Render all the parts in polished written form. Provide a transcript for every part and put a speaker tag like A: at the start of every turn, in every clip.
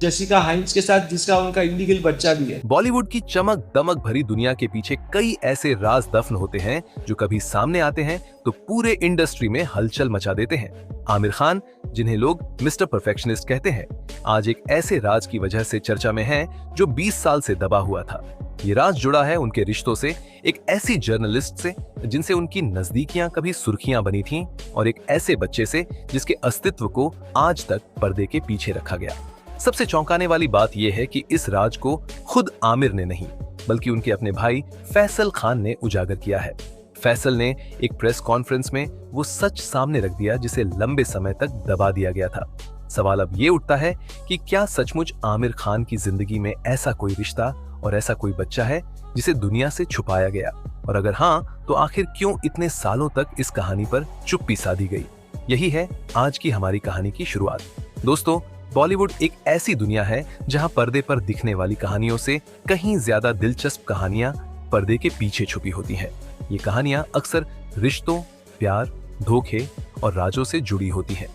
A: Jessica हाइंस के साथ, जिसका उनका इलीगल बच्चा भी है।
B: बॉलीवुड की चमक दमक भरी दुनिया के पीछे कई ऐसे राज दफन होते हैं जो कभी सामने आते हैं तो पूरे इंडस्ट्री में हलचल मचा देते हैं। आमिर खान, जिन्हें लोग मिस्टर परफेक्शनिस्ट कहते हैं, आज एक ऐसे राज की वजह से चर्चा में हैं जो 20 साल से दबा हुआ था। ये राज जुड़ा है उनके रिश्तों से, एक ऐसी जर्नलिस्ट से जिनसे उनकी नजदीकियां कभी सुर्खियां बनी थीं, और एक ऐसे बच्चे से जिसके अस्तित्व को आज तक पर्दे के पीछे रखा गया। सबसे चौंकाने वाली बात यह है कि इस राज को खुद आमिर ने नहीं, बल्कि उनके अपने भाई फैसल खान ने उजागर किया है। फैसल ने एक प्रेस कॉन्फ्रेंस में वो सच सामने रख दिया जिसे लंबे समय तक दबा दिया गया था। सवाल अब ये उठता है कि क्या सचमुच आमिर खान की जिंदगी में ऐसा कोई रिश्ता और ऐसा कोई बच्चा है जिसे दुनिया से छुपाया गया, और अगर हाँ तो आखिर क्यों इतने सालों तक इस कहानी पर चुप्पी साधी गई। यही है आज की हमारी कहानी की शुरुआत। दोस्तों, बॉलीवुड एक ऐसी दुनिया है जहां पर्दे पर दिखने वाली कहानियों से कहीं ज्यादा दिलचस्प कहानियां पर्दे के पीछे छुपी होती हैं। ये कहानियां अक्सर रिश्तों, प्यार, धोखे और राजों से जुड़ी होती हैं।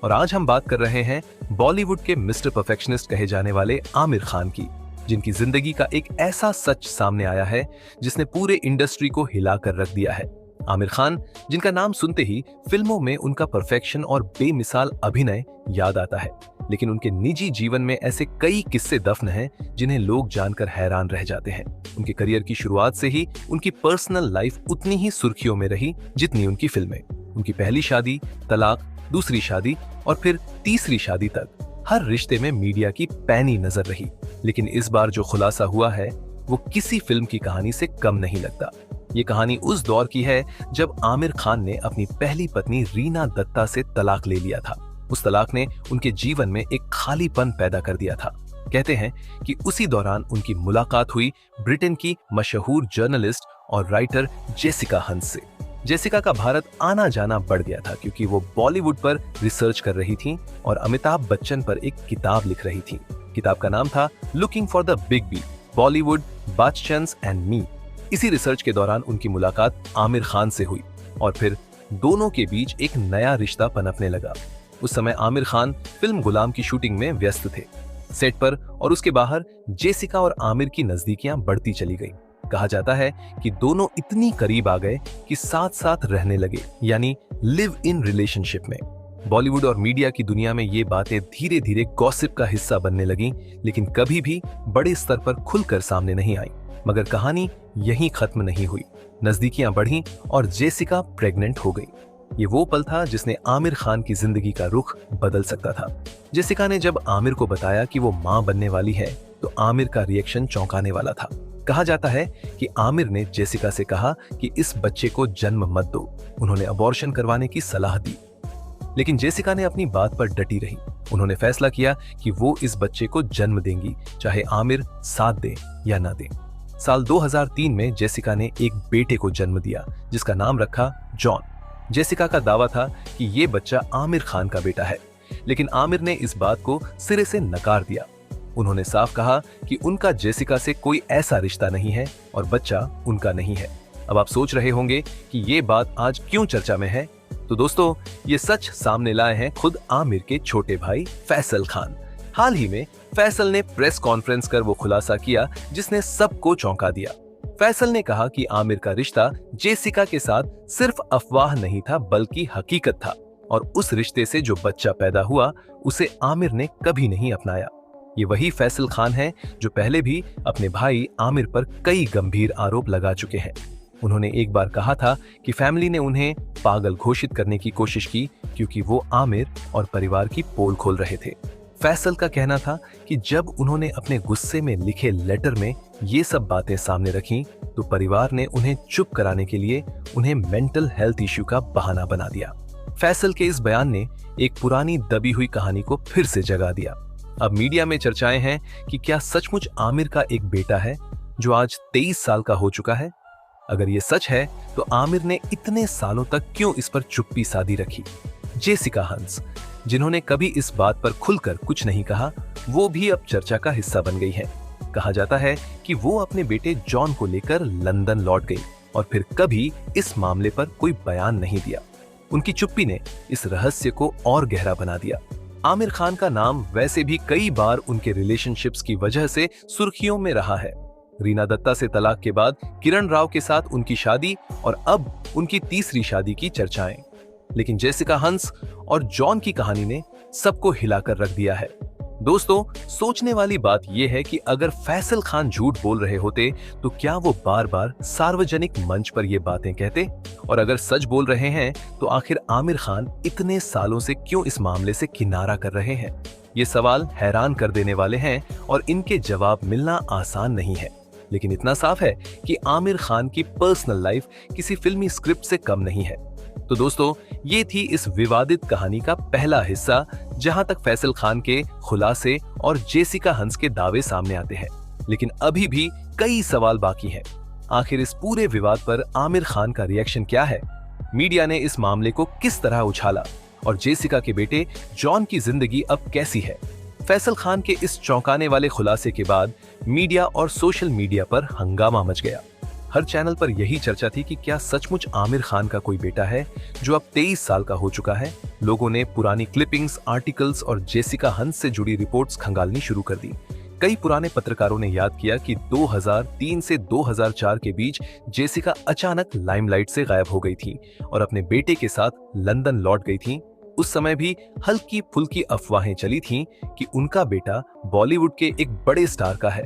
B: और आज हम बात कर रहे हैं बॉलीवुड के मिस्टर परफेक्शनिस्ट कहे जाने वाले आमिर खान की, जिनकी जिंदगी का एक ऐसा सच सामने आया है जिसने पूरे इंडस्ट्री को हिलाकर रख दिया है। आमिर खान, जिनका नाम सुनते ही फिल्मों में उनका परफेक्शन और बेमिसाल अभिनय याद आता है, लेकिन उनके निजी जीवन में ऐसे कई किस्से दफन हैं जिन्हें लोग जानकर हैरान रह जाते हैं। उनके करियर की शुरुआत से ही उनकी पर्सनल लाइफ उतनी ही सुर्खियों में रही जितनी उनकी फिल्में। उनकी पहली शादी, तलाक, दूसरी शादी और फिर तीसरी शादी तक हर रिश्ते में मीडिया की पैनी नजर रही। लेकिन इस बार जो खुलासा हुआ है वो किसी फिल्म की कहानी से कम नहीं लगता। ये कहानी उस दौर की है जब आमिर खान ने अपनी पहली पत्नी रीना दत्ता से तलाक ले लिया था। उस तलाक ने उनके जीवन में एक खालीपन पैदा कर दिया था। कहते हैं कि उसी दौरान उनकी मुलाकात हुई ब्रिटेन की मशहूर जर्नलिस्ट और राइटर जेसिका हंस से। जेसिका का भारत आना जाना बढ़ गया था क्योंकि वो बॉलीवुड पर रिसर्च कर रही थी और अमिताभ बच्चन पर एक किताब लिख रही थी। किताब का नाम था looking for the big B, Bollywood, Bachchans and me. इसी रिसर्च के दौरान उनकी मुलाकात आमिर खान से हुई और फिर दोनों के बीच एक नया रिश्ता पनपने लगा। उस समय आमिर खान फिल्म गुलाम की शूटिंग में व्यस्त थे। सेट पर और उसके बाहर जेसिका और आमिर की नजदीकियां बढ़ती चली गईं। कहा जाता है कि दोनों इतनी करीब आ गए कि साथ साथ रहने लगे, यानी लिव इन रिलेशनशिप में। बॉलीवुड और मीडिया की दुनिया में ये बातें धीरे धीरे गॉसिप का हिस्सा बनने लगी, लेकिन कभी भी बड़े स्तर पर खुलकर सामने नहीं आई। मगर कहानी यहीं खत्म नहीं हुई। नजदीकियां बढ़ीं और जेसिका प्रेग्नेंट हो गई। ये वो पल था जिसने आमिर खान की जिंदगी का रुख बदल सकता था। जेसिका ने जब आमिर को बताया कि वो मां बनने वाली है तो आमिर का रिएक्शन चौंकाने वाला था। कहा जाता है कि आमिर ने जेसिका से कहा कि इस बच्चे को जन्म मत दो। उन्होंने अबॉर्शन करवाने की सलाह दी, लेकिन जेसिका ने अपनी बात पर डटी रही। उन्होंने फैसला किया कि वो इस बच्चे को जन्म देंगी, चाहे आमिर साथ दे या ना दे। साल 2003 में जेसिका ने एक बेटे को जन्म दिया जिसका नाम रखा जॉन। जेसिका का दावा था कि ये बच्चा आमिर खान का बेटा है, लेकिन आमिर ने इस बात को सिरे से नकार दिया। उन्होंने साफ कहा कि उनका जेसिका से कोई ऐसा रिश्ता नहीं है और बच्चा उनका नहीं है। अब आप सोच रहे होंगे कि ये बात आज क्यों चर्चा में है, तो दोस्तों ये सच सामने लाए हैं खुद आमिर के छोटे भाई फैसल खान। हाल ही में फैसल ने प्रेस कॉन्फ्रेंस कर वो खुलासा किया जिसने सबको चौंका दिया। फैसल ने कहा कि आमिर का रिश्ता जेसिका के साथ सिर्फ अफवाह नहीं था बल्कि हकीकत था, और उस रिश्ते से जो बच्चा पैदा हुआ उसे आमिर ने कभी नहीं अपनाया। ये वही फैसल खान है जो पहले भी अपने भाई आमिर पर कई गंभीर आरोप लगा चुके हैं। उन्होंने एक बार कहा था कि फैमिली ने उन्हें पागल घोषित करने की कोशिश की क्योंकि वो आमिर और परिवार की पोल खोल रहे थे। फैसल का कहना था कि जब उन्होंने अपने गुस्से में लिखे लेटर में ये सब बातें सामने रखीं तो परिवार ने उन्हें चुप कराने के लिए उन्हें मेंटल हेल्थ इश्यू का बहाना बना दिया। फैसल के इस बयान ने एक पुरानी दबी हुई कहानी को फिर से जगा दिया। अब मीडिया में चर्चाएं हैं कि क्या सचमुच आमिर का एक बेटा है जो आज 23 साल का हो चुका है। अगर ये सच है तो आमिर ने इतने सालों तक क्यों इस पर चुप्पी साधी रखी। जेसिका हंस, जिन्होंने कभी इस बात पर खुलकर कुछ नहीं कहा, वो भी अब चर्चा का हिस्सा बन गई है। कहा जाता है कि वो अपने बेटे जॉन को लेकर लंदन लौट गई और फिर कभी इस मामले पर कोई बयान नहीं दिया। उनकी चुप्पी ने इस रहस्य को और गहरा बना दिया। आमिर खान का नाम वैसे भी कई बार उनके रिलेशनशिप्स की वजह से सुर्खियों में रहा है। रीना दत्ता से तलाक के बाद किरण राव के साथ उनकी शादी और अब उनकी तीसरी शादी की चर्चाएं। लेकिन जेसिका हंस और जॉन की कहानी ने सबको हिलाकर रख दिया है। दोस्तों, सोचने वाली बात यह है कि अगर फैसल खान झूठ बोल रहे होते तो क्या वो बार बार सार्वजनिक मंच पर ये बातें कहते, और अगर सच बोल रहे हैं तो आखिर आमिर खान इतने सालों से क्यों इस मामले से किनारा कर रहे हैं? ये सवाल हैरान कर देने वाले हैं और इनके जवाब मिलना आसान नहीं है। लेकिन इतना साफ है कि आमिर खान की पर्सनल लाइफ किसी फिल्मी स्क्रिप्ट से कम नहीं है। तो दोस्तों, ये थी इस विवादित कहानी का पहला हिस्सा, जहां तक फैसल खान के खुलासे और जेसिका हंस के दावे सामने आते हैं। लेकिन अभी भी कई सवाल बाकी हैं। आखिर इस पूरे विवाद पर आमिर खान का रिएक्शन क्या है? मीडिया ने इस मामले को किस तरह उछाला और जेसिका के बेटे जॉन की जिंदगी अब कैसी है? फैसल खान के इस चौंकाने वाले खुलासे के बाद मीडिया और सोशल मीडिया पर हंगामा मच गया। हर चैनल पर यही चर्चा थी कि क्या सचमुच आमिर खान का कोई बेटा है जो अब 23 साल का हो चुका है। लोगों ने पुरानी क्लिपिंग्स, आर्टिकल्स और जेसिका हंस से जुड़ी रिपोर्ट्स खंगालनी शुरू कर दी। कई पुराने पत्रकारों ने याद किया कि 2003 से 2004 के बीच जेसिका अचानक लाइमलाइट से गायब हो गई थी और अपने बेटे के साथ लंदन लौट गई थी। उस समय भी हल्की फुल्की अफवाहें चली थीं कि उनका बेटा बॉलीवुड के एक बड़े स्टार का है,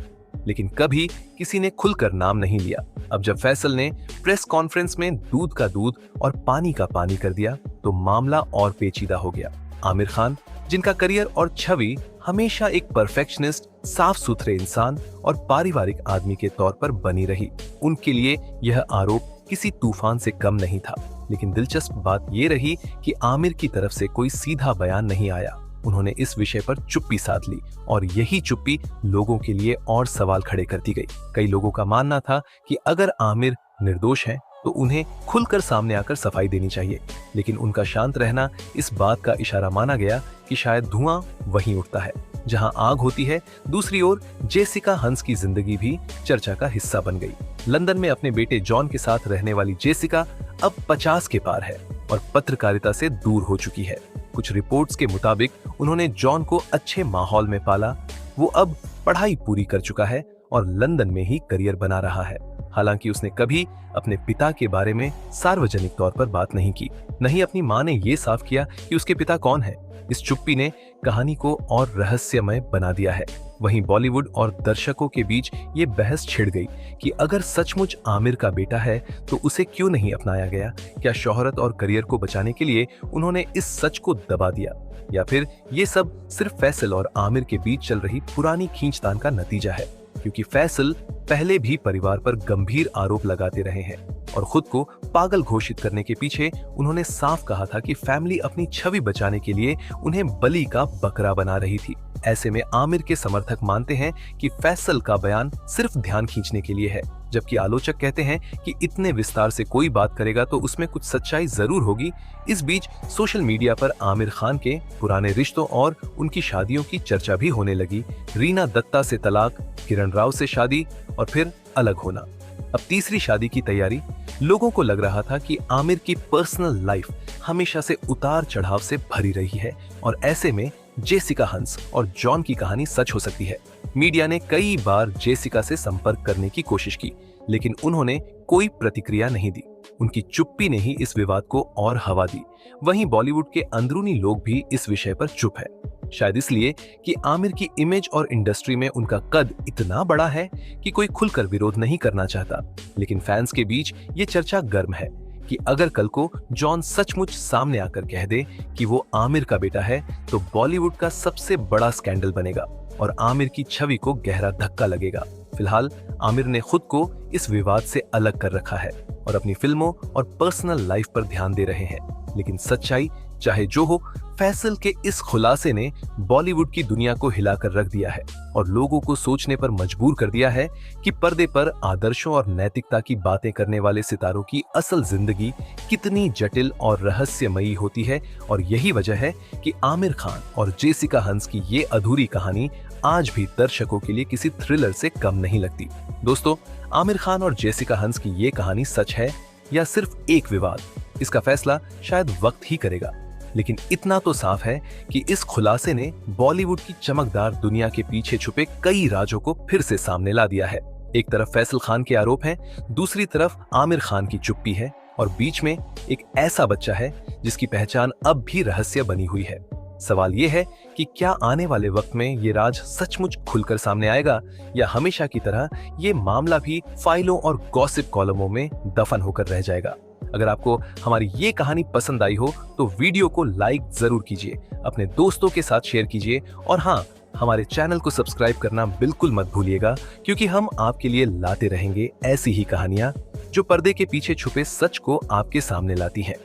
B: लेकिन कभी किसी ने खुलकर नाम नहीं लिया। अब जब फैसल ने प्रेस कॉन्फ्रेंस में दूध का दूध और पानी का पानी कर दिया तो मामला और पेचीदा हो गया। आमिर खान, जिनका करियर और छवि हमेशा एक परफेक्शनिस्ट, साफ सुथरे इंसान और पारिवारिक आदमी के तौर पर बनी रही, उनके लिए यह आरोप किसी तूफान से कम नहीं था। लेकिन दिलचस्प बात यह रही कि आमिर की तरफ से कोई सीधा बयान नहीं आया। उन्होंने इस विषय पर चुप्पी साध ली और यही चुप्पी लोगों के लिए और सवाल खड़े करती गई। कई लोगों का मानना था कि अगर आमिर निर्दोष हैं तो उन्हें खुलकर सामने आकर सफाई देनी चाहिए, लेकिन उनका शांत रहना इस बात का इशारा माना गया कि शायद धुआं वहीं उठता है जहां आग होती है। दूसरी ओर जेसिका हंस की जिंदगी भी चर्चा का हिस्सा बन गई। लंदन में अपने बेटे जॉन के साथ रहने वाली जेसिका अब 50 के पार है और पत्रकारिता से दूर हो चुकी है। कुछ रिपोर्ट्स के मुताबिक उन्होंने जॉन को अच्छे माहौल में पाला। वो अब पढ़ाई पूरी कर चुका है और लंदन में ही करियर बना रहा है। हालांकि उसने कभी अपने पिता के बारे में सार्वजनिक तौर पर बात नहीं की। नहीं अपनी मां ने ये साफ किया कि उसके पिता कौन है। इस चुप्पी ने कहानी को और रहस्यमय बना दिया है। वहीं बॉलीवुड और दर्शकों के बीच ये बहस छिड़ गई कि अगर सचमुच आमिर का बेटा है तो उसे क्यों नहीं अपनाया गया? क्या शोहरत और करियर को बचाने के लिए उन्होंने इस सच को दबा दिया, या फिर ये सब सिर्फ फैसल और आमिर के बीच चल रही पुरानी खींचतान का नतीजा है? क्योंकि फैसल पहले भी परिवार पर गंभीर आरोप लगाते रहे हैं और खुद को पागल घोषित करने के पीछे उन्होंने साफ कहा था कि फैमिली अपनी छवि बचाने के लिए उन्हें बलि का बकरा बना रही थी। ऐसे में आमिर के समर्थक मानते हैं कि फैसल का बयान सिर्फ ध्यान खींचने के लिए है, जबकि आलोचक कहते हैं कि इतने विस्तार से कोई बात करेगा तो उसमें कुछ सच्चाई जरूर होगी। इस बीच सोशल मीडिया पर आमिर खान के पुराने रिश्तों और उनकी शादियों की चर्चा भी होने लगी। रीना दत्ता से तलाक, किरण राव से शादी और फिर अलग होना, अब तीसरी शादी की तैयारी। लोगों को लग रहा था कि आमिर की पर्सनल लाइफ हमेशा से उतार चढ़ाव से भरी रही है और ऐसे में जेसिका हंस और जॉन की कहानी सच हो सकती है। मीडिया ने कई बार जेसिका से संपर्क करने की कोशिश की, लेकिन उन्होंने कोई प्रतिक्रिया नहीं दी। उनकी चुप्पी ने ही इस विवाद को और हवा दी। वहीं बॉलीवुड के अंदरूनी लोग भी इस विषय पर चुप है, शायद इसलिए कि आमिर की इमेज और इंडस्ट्री में उनका कद इतना बड़ा है कि कोई खुलकर विरोध नहीं करना चाहता। लेकिन फैंस के बीच ये चर्चा गर्म है कि अगर कल को जॉन सचमुच सामने आकर कह दे कि वो आमिर का बेटा है तो बॉलीवुड का सबसे बड़ा स्कैंडल बनेगा और आमिर की छवि को गहरा धक्का लगेगा। फिलहाल आमिर ने खुद को इस विवाद से अलग कर रखा है और अपनी फिल्मों और पर्सनल लाइफ पर ध्यान दे रहे हैं। लेकिन सच्चाई चाहे जो हो, फैसल के इस खुलासे ने बॉलीवुड की दुनिया को हिलाकर रख दिया है और लोगों को सोचने पर मजबूर कर दिया है कि पर्दे पर आदर्शों और नैतिकता की बातें करने वाले सितारों की असल जिंदगी कितनी जटिल और रहस्यमयी होती है। और यही वजह है कि आमिर खान और जेसिका हंस की ये अधूरी कहानी आज भी दर्शकों के लिए किसी थ्रिलर से कम नहीं लगती। दोस्तों, आमिर खान और जेसिका हंस की ये कहानी सच है या सिर्फ एक विवाद, इसका फैसला शायद वक्त ही करेगा। लेकिन इतना तो साफ है कि इस खुलासे ने बॉलीवुड की चमकदार दुनिया के पीछे छुपे कई राजों को फिर से सामने ला दिया है। एक तरफ फैसल खान के आरोप हैं, दूसरी तरफ आमिर खान की चुप्पी है और बीच में एक ऐसा बच्चा है जिसकी पहचान अब भी रहस्य बनी हुई है। सवाल ये है कि क्या आने वाले वक्त में ये राज सचमुच खुलकर सामने आएगा या हमेशा की तरह ये मामला भी फाइलों और गॉसिप कॉलमों में दफन होकर रह जाएगा। अगर आपको हमारी ये कहानी पसंद आई हो तो वीडियो को लाइक जरूर कीजिए, अपने दोस्तों के साथ शेयर कीजिए और हाँ, हमारे चैनल को सब्सक्राइब करना बिल्कुल मत भूलिएगा, क्योंकि हम आपके लिए लाते रहेंगे ऐसी ही कहानियां जो पर्दे के पीछे छुपे सच को आपके सामने लाती हैं।